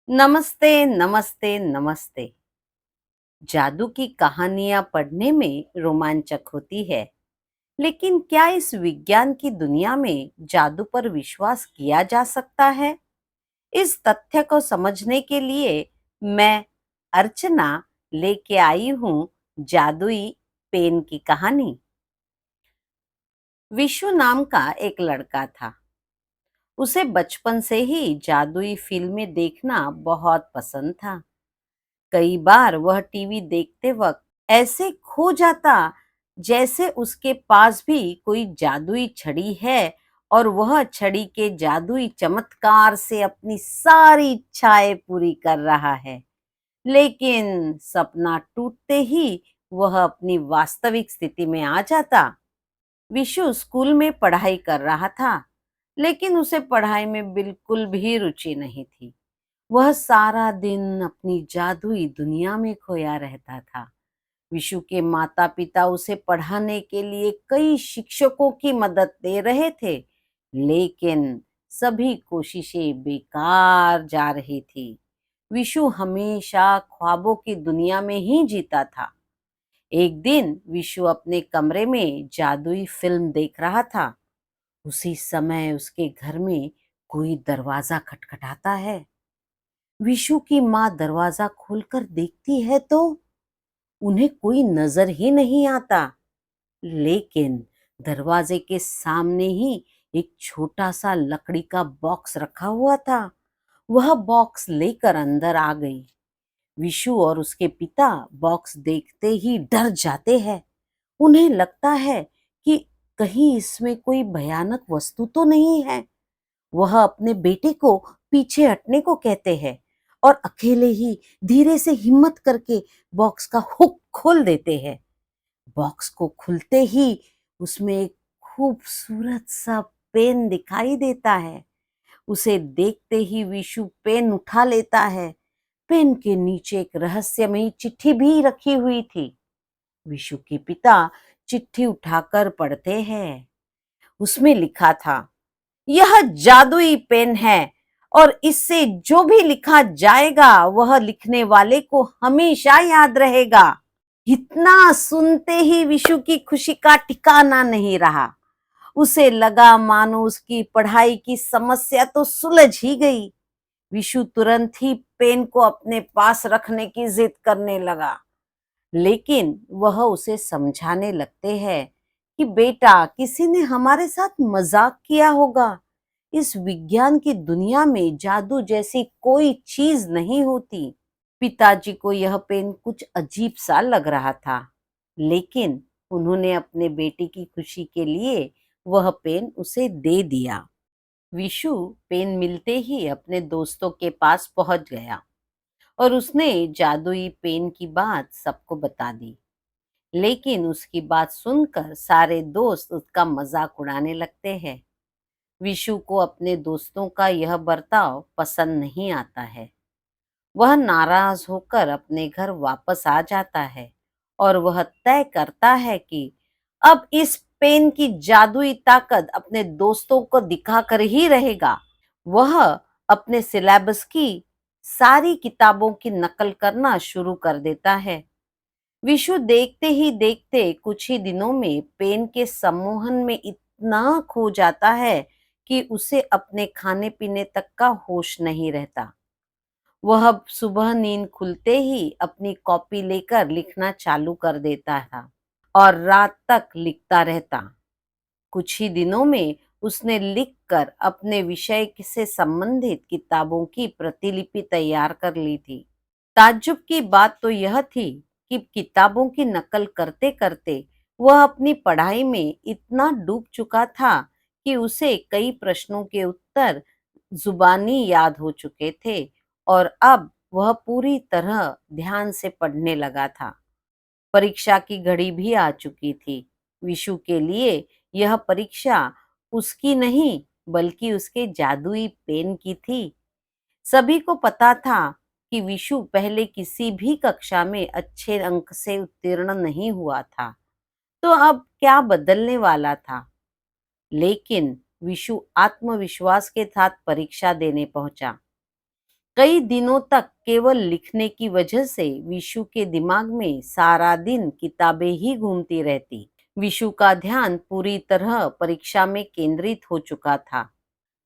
नमस्ते, नमस्ते, नमस्ते। जादू की कहानियां पढ़ने में रोमांचक होती है, लेकिन क्या इस विज्ञान की दुनिया में जादू पर विश्वास किया जा सकता है? इस तथ्य को समझने के लिए मैं अर्चना लेके आई हूँ जादुई पेन की कहानी। विशु नाम का एक लड़का था। उसे बचपन से ही जादुई फिल्में देखना बहुत पसंद था। कई बार वह टीवी देखते वक्त ऐसे खो जाता जैसे उसके पास भी कोई जादुई छड़ी है और वह छड़ी के जादुई चमत्कार से अपनी सारी इच्छाएं पूरी कर रहा है। लेकिन सपना टूटते ही वह अपनी वास्तविक स्थिति में आ जाता। विशु स्कूल में पढ़ाई कर रहा था, लेकिन उसे पढ़ाई में बिल्कुल भी रुचि नहीं थी। वह सारा दिन अपनी जादुई दुनिया में खोया रहता था। विशु के माता पिता उसे पढ़ाने के लिए कई शिक्षकों की मदद दे रहे थे, लेकिन सभी कोशिशें बेकार जा रही थी। विशु हमेशा ख्वाबों की दुनिया में ही जीता था। एक दिन विशु अपने कमरे में जादुई फिल्म देख रहा था। उसी समय उसके घर में कोई दरवाजा खटखटाता है। विशु की माँ दरवाजा खोलकर देखती है तो उन्हें कोई नजर ही नहीं आता। लेकिन दरवाजे के सामने ही एक छोटा सा लकड़ी का बॉक्स रखा हुआ था। वह बॉक्स लेकर अंदर आ गई। विशु और उसके पिता बॉक्स देखते ही डर जाते हैं। उन्हें लगता है कि कहीं इसमें कोई भयानक वस्तु तो नहीं है। वह अपने बेटे को पीछे हटने को कहते हैं और अकेले ही धीरे से हिम्मत करके बॉक्स का हुक खोल देते हैं। बॉक्स को खुलते ही उसमें एक खूबसूरत सा पेन दिखाई देता है। उसे देखते ही विशु पेन उठा लेता है। पेन के नीचे एक रहस्यमयी चिट्ठी भी रखी हुई थी। विशु के पिता चिट्ठी उठाकर पढ़ते हैं। उसमें लिखा था, यह जादुई पेन है और इससे जो भी लिखा जाएगा वह लिखने वाले को हमेशा याद रहेगा। इतना सुनते ही विशु की खुशी का ठिकाना नहीं रहा। उसे लगा मानो उसकी पढ़ाई की समस्या तो सुलझ ही गई। विशु तुरंत ही पेन को अपने पास रखने की जिद करने लगा, लेकिन वह उसे समझाने लगते हैं कि बेटा, किसी ने हमारे साथ मजाक किया होगा। इस विज्ञान की दुनिया में जादू जैसी कोई चीज नहीं होती। पिताजी को यह पेन कुछ अजीब सा लग रहा था, लेकिन उन्होंने अपने बेटे की खुशी के लिए वह पेन उसे दे दिया। विशु पेन मिलते ही अपने दोस्तों के पास पहुंच गया और उसने जादुई पेन की बात सबको बता दी। लेकिन उसकी बात सुनकर सारे दोस्त उसका मजाक उड़ाने लगते हैं। विशु को अपने दोस्तों का यह बर्ताव पसंद नहीं आता है। वह नाराज होकर अपने घर वापस आ जाता है और वह तय करता है कि अब इस पेन की जादुई ताकत अपने दोस्तों को दिखाकर ही रहेगा। वह अपने सिलेबस की सारी किताबों की नकल करना शुरू कर देता है। विशु देखते ही देखते कुछ ही दिनों में पेन के सम्मोहन में इतना खो जाता है कि उसे अपने खाने पीने तक का होश नहीं रहता। वह अब सुबह नींद खुलते ही अपनी कॉपी लेकर लिखना चालू कर देता था और रात तक लिखता रहता। कुछ ही दिनों में उसने लिखकर अपने विषय से संबंधित किताबों की प्रतिलिपि तैयार कर ली थी। ताज्जुब की बात तो यह थी कि किताबों की नकल करते करते वह अपनी पढ़ाई में इतना डूब चुका था कि उसे कई प्रश्नों के उत्तर जुबानी याद हो चुके थे और अब वह पूरी तरह ध्यान से पढ़ने लगा था। परीक्षा की घड़ी भी आ चुकी थी। विशु के लिए यह परीक्षा उसकी नहीं बल्कि उसके जादुई पेन की थी। सभी को पता था कि विशु पहले किसी भी कक्षा में अच्छे अंक से उत्तीर्ण नहीं हुआ था, तो अब क्या बदलने वाला था। लेकिन विशु आत्मविश्वास के साथ परीक्षा देने पहुंचा। कई दिनों तक केवल लिखने की वजह से विशु के दिमाग में सारा दिन किताबें ही घूमती रहती। विशु का ध्यान पूरी तरह परीक्षा में केंद्रित हो चुका था।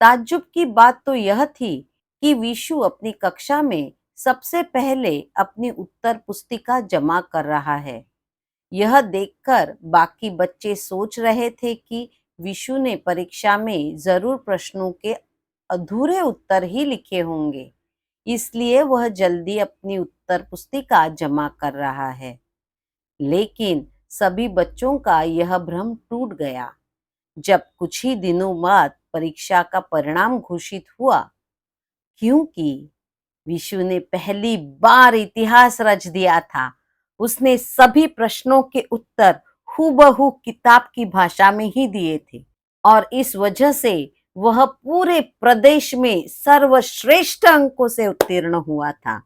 ताज्जुब की बात तो यह थी कि विशु अपनी कक्षा में सबसे पहले अपनी उत्तर पुस्तिका जमा कर रहा है। यह देखकर बाकी बच्चे सोच रहे थे कि विशु ने परीक्षा में जरूर प्रश्नों के अधूरे उत्तर ही लिखे होंगे, इसलिए वह जल्दी अपनी उत्तर पुस्तिका जमा कर रहा है। लेकिन सभी बच्चों का यह भ्रम टूट गया जब कुछ ही दिनों बाद परीक्षा का परिणाम घोषित हुआ, क्योंकि विशु ने पहली बार इतिहास रच दिया था। उसने सभी प्रश्नों के उत्तर हूबहू किताब की भाषा में ही दिए थे और इस वजह से वह पूरे प्रदेश में सर्वश्रेष्ठ अंकों से उत्तीर्ण हुआ था।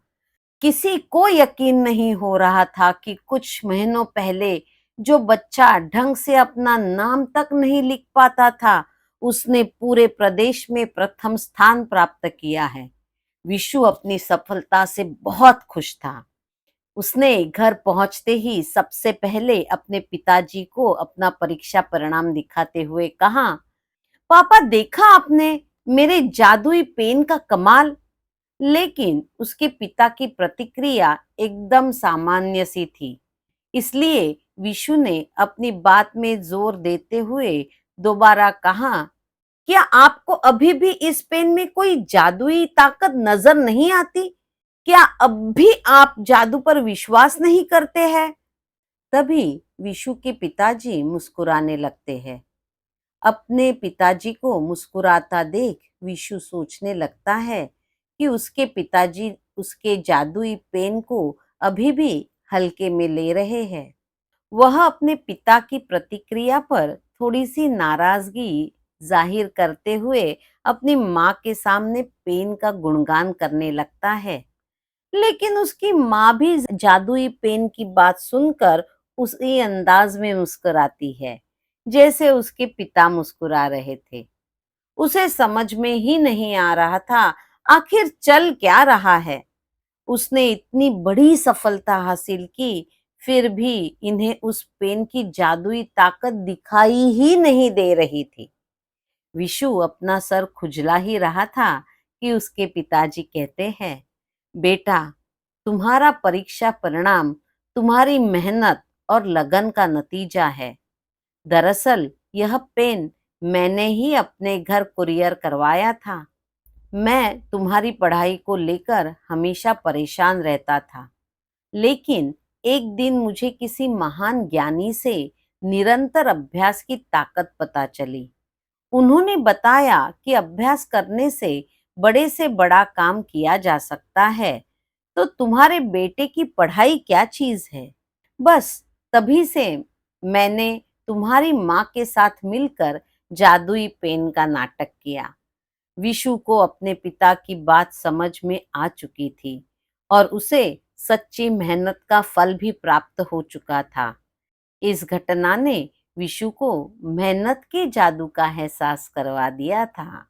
किसी को यकीन नहीं हो रहा था कि कुछ महीनों पहले जो बच्चा ढंग से अपना नाम तक नहीं लिख पाता था, उसने पूरे प्रदेश में प्रथम स्थान प्राप्त किया है। विशु अपनी सफलता से बहुत खुश था। उसने घर पहुंचते ही सबसे पहले अपने पिताजी को अपना परीक्षा परिणाम दिखाते हुए कहा, पापा देखा आपने मेरे जादुई पेन का कमाल। लेकिन उसके पिता की प्रतिक्रिया एकदम सामान्य सी थी। इसलिए विशु ने अपनी बात में जोर देते हुए दोबारा कहा, क्या आपको अभी भी इस पेन में कोई जादुई ताकत नजर नहीं आती? क्या अब भी आप जादू पर विश्वास नहीं करते हैं? तभी विशु के पिताजी मुस्कुराने लगते हैं। अपने पिताजी को मुस्कुराता देख विशु सोचने लगता है कि उसके पिताजी उसके जादुई पेन को अभी भी हल्के में ले रहे हैं। वह अपने पिता की प्रतिक्रिया पर थोड़ी सी नाराजगी जाहिर करते हुए अपनी माँ के सामने पेन का गुणगान करने लगता है। लेकिन उसकी माँ भी जादुई पेन की बात सुनकर उसी अंदाज में मुस्कुराती है जैसे उसके पिता मुस्कुरा रहे थे। उसे समझ में ही नहीं आ रहा था आखिर चल क्या रहा है। उसने इतनी बड़ी सफलता हासिल की, फिर भी इन्हें उस पेन की जादुई ताकत दिखाई ही नहीं दे रही थी। विशु अपना सर खुजला ही रहा था कि उसके पिताजी कहते हैं, बेटा, तुम्हारा परीक्षा परिणाम तुम्हारी मेहनत और लगन का नतीजा है। दरअसल यह पेन मैंने ही अपने घर कुरियर करवाया था। मैं तुम्हारी पढ़ाई को लेकर हमेशा परेशान रहता था, लेकिन एक दिन मुझे किसी महान ज्ञानी से निरंतर अभ्यास की ताकत पता चली। उन्होंने बताया कि अभ्यास करने से बड़ा काम किया जा सकता है। तो तुम्हारे बेटे की पढ़ाई क्या चीज है? बस तभी से मैंने तुम्हारी माँ के साथ मिलकर जादुई पेन का नाटक किया। विशु को अपने पिता की बात समझ में आ चुकी थी और उसे सच्ची मेहनत का फल भी प्राप्त हो चुका था। इस घटना ने विशु को मेहनत के जादू का एहसास करवा दिया था।